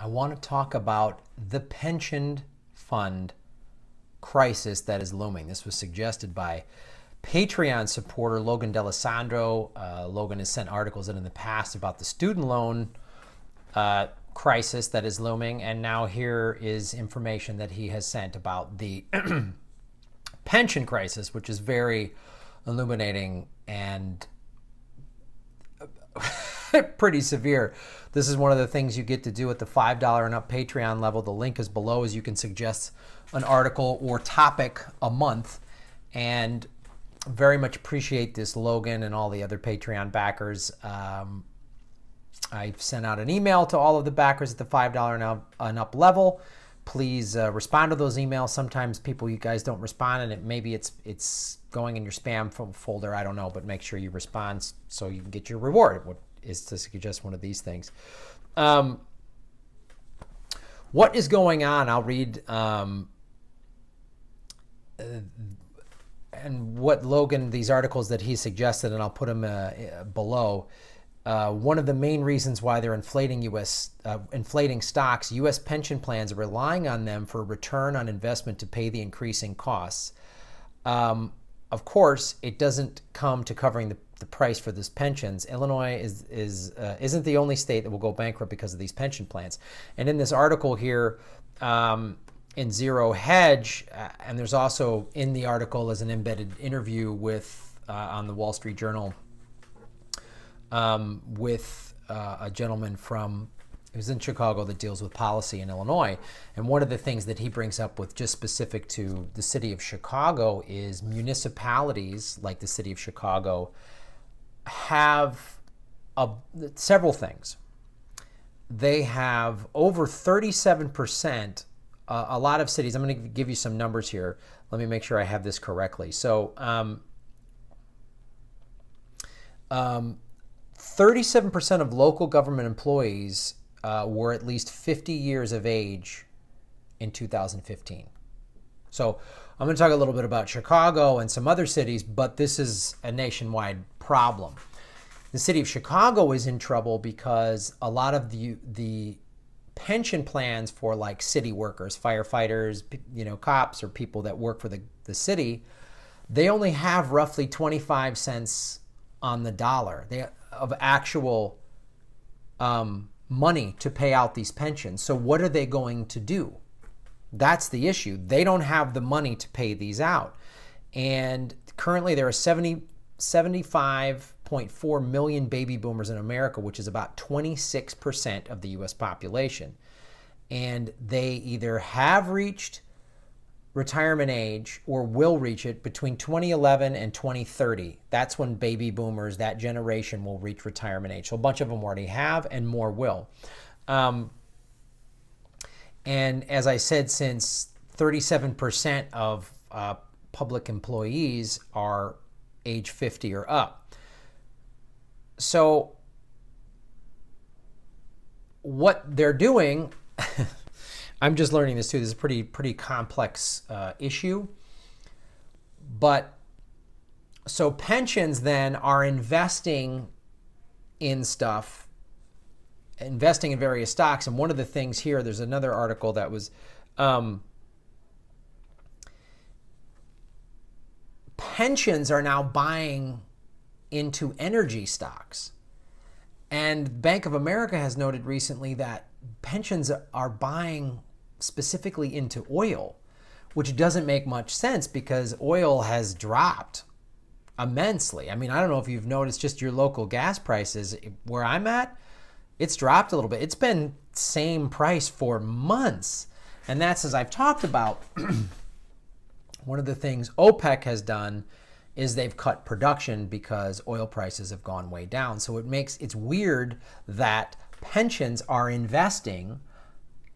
I want to talk about the pension fund crisis that is looming. This was suggested by Patreon supporter Logan D'Alessandro. Logan has sent articles in the past about the student loan crisis that is looming, and now here is information that he has sent about the pension crisis, which is very illuminating and pretty severe. This is one of the things you get to do at the $5 and up Patreon level. The link is below, as you can suggest an article or topic a month, and very much appreciate this, Logan, and all the other Patreon backers. I've sent out an email to all of the backers at the $5 and up level. Please respond to those emails. Sometimes you guys don't respond, and maybe it's going in your spam folder. I don't know, but make sure you respond so you can get your reward. What is to suggest one of these things? What is going on? I'll read and what Logan, these articles that he suggested, and I'll put them below. One of the main reasons why they're inflating stocks, U.S. pension plans are relying on them for a return on investment to pay the increasing costs. Of course, it doesn't come to covering the price for these pensions. Illinois isn't the only state that will go bankrupt because of these pension plans. And in this article here, in Zero Hedge, and there's also in the article is an embedded interview with on the Wall Street Journal with a gentleman who's in Chicago that deals with policy in Illinois. And one of the things that he brings up with just specific to the city of Chicago is municipalities like the city of Chicago have several things. They have over 37%. A lot of cities, I'm going to give you some numbers here. Let me make sure I have this correctly. So 37% of local government employees were at least 50 years of age in 2015. So I'm going to talk a little bit about Chicago and some other cities, but this is a nationwide problem. The city of Chicago is in trouble because a lot of the pension plans for like city workers, firefighters, cops, or people that work for the city, they only have roughly 25 cents on the dollar of actual money to pay out these pensions. So what are they going to do? That's the issue. They don't have the money to pay these out. And currently there are 75.4 million baby boomers in America, which is about 26% of the U.S. population. And they either have reached retirement age or will reach it between 2011 and 2030. That's when baby boomers, that generation, will reach retirement age. So a bunch of them already have, and more will. And as I said, since 37% of public employees are age 50 or up. So what they're doing, I'm just learning this too. This is a pretty complex issue. But so pensions then are investing in stuff, investing in various stocks. And one of the things here, there's another article that was pensions are now buying into energy stocks. And Bank of America has noted recently that pensions are buying specifically into oil, which doesn't make much sense because oil has dropped immensely. I mean, I don't know if you've noticed just your local gas prices. Where I'm at, it's dropped a little bit. It's been same price for months. And that's, as I've talked about, one of the things OPEC has done is they've cut production because oil prices have gone way down. So it's weird that pensions are investing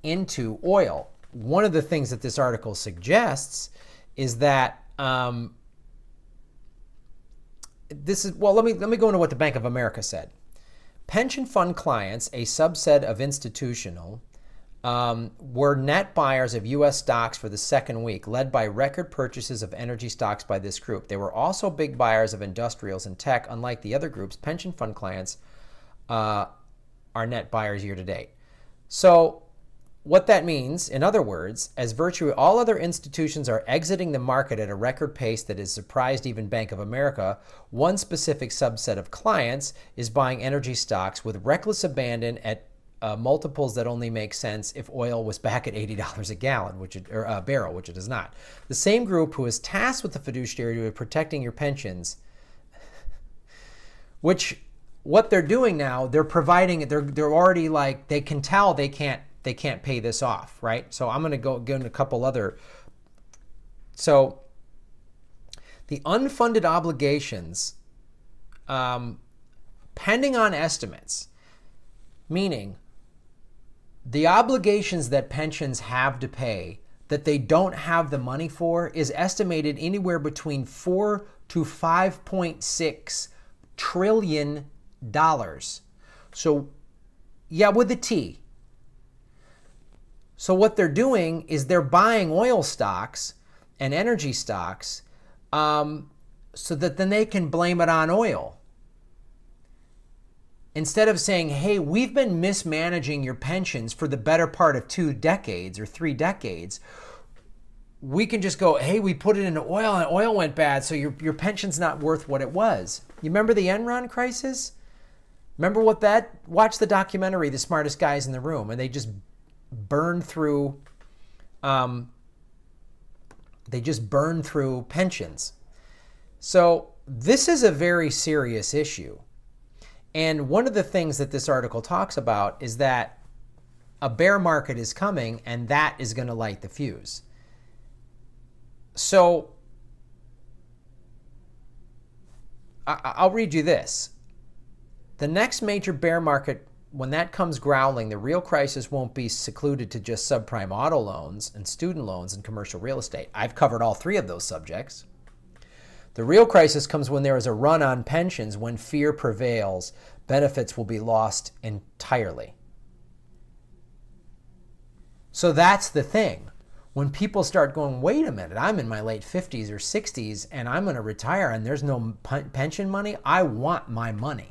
into oil. One of the things that this article suggests is that let me go into what the Bank of America said. Pension fund clients, a subset of institutional, were net buyers of U.S. stocks for the second week, led by record purchases of energy stocks by this group. They were also big buyers of industrials and tech. Unlike the other groups, pension fund clients are net buyers year to date. So what that means, in other words, as virtually all other institutions are exiting the market at a record pace that has surprised even Bank of America, one specific subset of clients is buying energy stocks with reckless abandon at multiples that only make sense if oil was back at $80 a gallon, or a barrel, which it is not. The same group who is tasked with the fiduciary duty of protecting your pensions, which what they're doing now, they're providing, they're already like, they can tell they can't pay this off, right? So I'm going to go into a couple other. So the unfunded obligations, pending on estimates, meaning the obligations that pensions have to pay that they don't have the money for, is estimated anywhere between $4 to $5.6 trillion. So yeah, with a T. So what they're doing is they're buying oil stocks and energy stocks so that then they can blame it on oil. Instead of saying, hey, we've been mismanaging your pensions for the better part of 2 decades or 3 decades, we can just go, hey, we put it into oil and oil went bad, so your pension's not worth what it was. You remember the Enron crisis? Remember what that? Watch the documentary, The Smartest Guys in the Room, and they just burned through pensions. So this is a very serious issue. And one of the things that this article talks about is that a bear market is coming, and that is going to light the fuse. So I'll read you this. The next major bear market, when that comes growling, the real crisis won't be secluded to just subprime auto loans and student loans and commercial real estate. I've covered all 3 of those subjects. The real crisis comes when there is a run on pensions, when fear prevails, benefits will be lost entirely. So that's the thing. When people start going, wait a minute, I'm in my late 50s or 60s and I'm going to retire and there's no pension money, I want my money.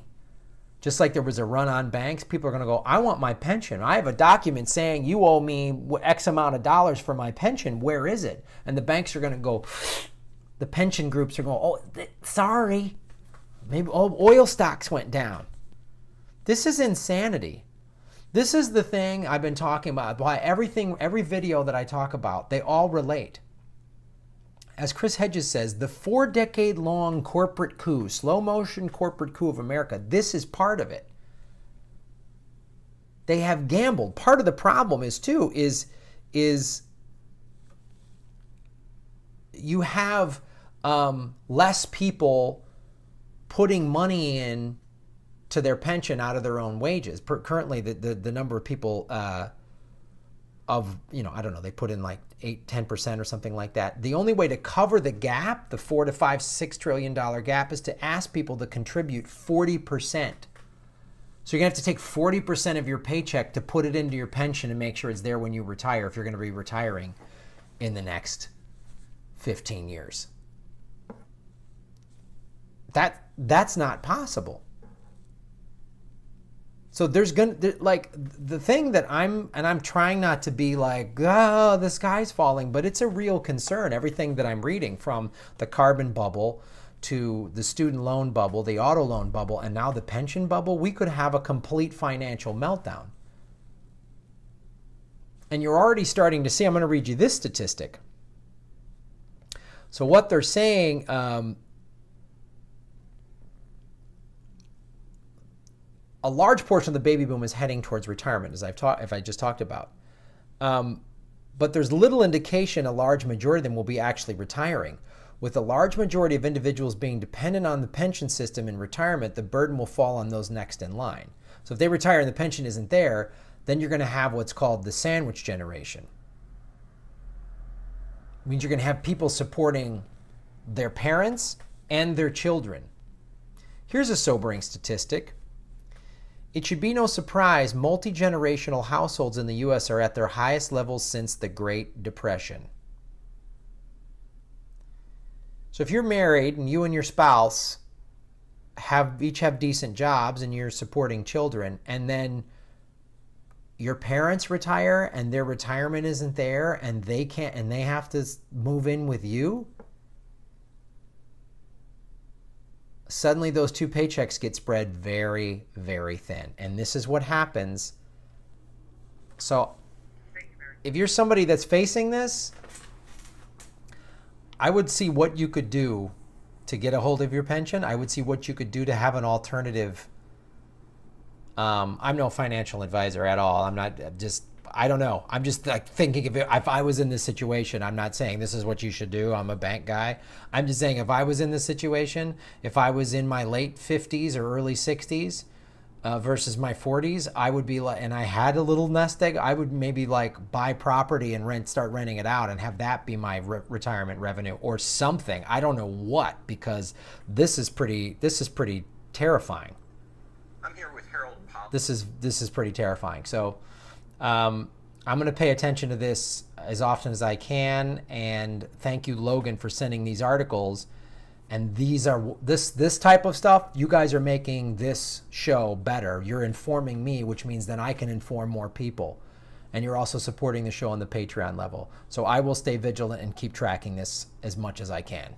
Just like there was a run on banks, people are going to go, I want my pension. I have a document saying you owe me X amount of dollars for my pension. Where is it? And the banks are going to go, the pension groups are going, oh, sorry. Maybe oil stocks went down. This is insanity. This is the thing I've been talking about. Why every video that I talk about, they all relate. As Chris Hedges says, the 4-decade-long corporate coup, slow motion corporate coup of America, this is part of it. They have gambled. Part of the problem is you have less people putting money in to their pension out of their own wages. Currently, the number of people I don't know, they put in like 10% or something like that. The only way to cover the gap, the $4 to $6 trillion gap, is to ask people to contribute 40%. So you're gonna have to take 40% of your paycheck to put it into your pension and make sure it's there when you retire, if you're gonna be retiring in the next 15 years. That's not possible. So there's like the thing that I'm trying not to be like, oh, the sky's falling, but it's a real concern. Everything that I'm reading, from the carbon bubble to the student loan bubble, the auto loan bubble, and now the pension bubble, we could have a complete financial meltdown. And you're already starting to see, I'm going to read you this statistic. So what they're saying, a large portion of the baby boom is heading towards retirement, as I just talked about. But there's little indication a large majority of them will be actually retiring. With a large majority of individuals being dependent on the pension system in retirement, the burden will fall on those next in line. So if they retire and the pension isn't there, then you're going to have what's called the sandwich generation. It means you're going to have people supporting their parents and their children. Here's a sobering statistic. It should be no surprise multi-generational households in the U.S. are at their highest levels since the Great Depression. So if you're married and you and your spouse each have decent jobs and you're supporting children, and then your parents retire and their retirement isn't there and they can't, and they have to move in with you, suddenly those two paychecks get spread very, very thin. And this is what happens. So if you're somebody that's facing this, I would see what you could do to get a hold of your pension. I would see what you could do to have an alternative. I'm no financial advisor at all. I'm not just, I don't know. I'm just like thinking if I was in this situation. I'm not saying this is what you should do. I'm a bank guy. I'm just saying if I was in this situation, if I was in my late 50s or early 60s versus my 40s, I would be like, and I had a little nest egg, I would maybe like buy property and start renting it out and have that be my retirement revenue or something. I don't know what, because this is pretty terrifying. I'm here with Harold Pop. This is pretty terrifying. So I'm going to pay attention to this as often as I can. And thank you, Logan, for sending these articles. And these are this type of stuff. You guys are making this show better. You're informing me, which means then I can inform more people. And you're also supporting the show on the Patreon level. So I will stay vigilant and keep tracking this as much as I can.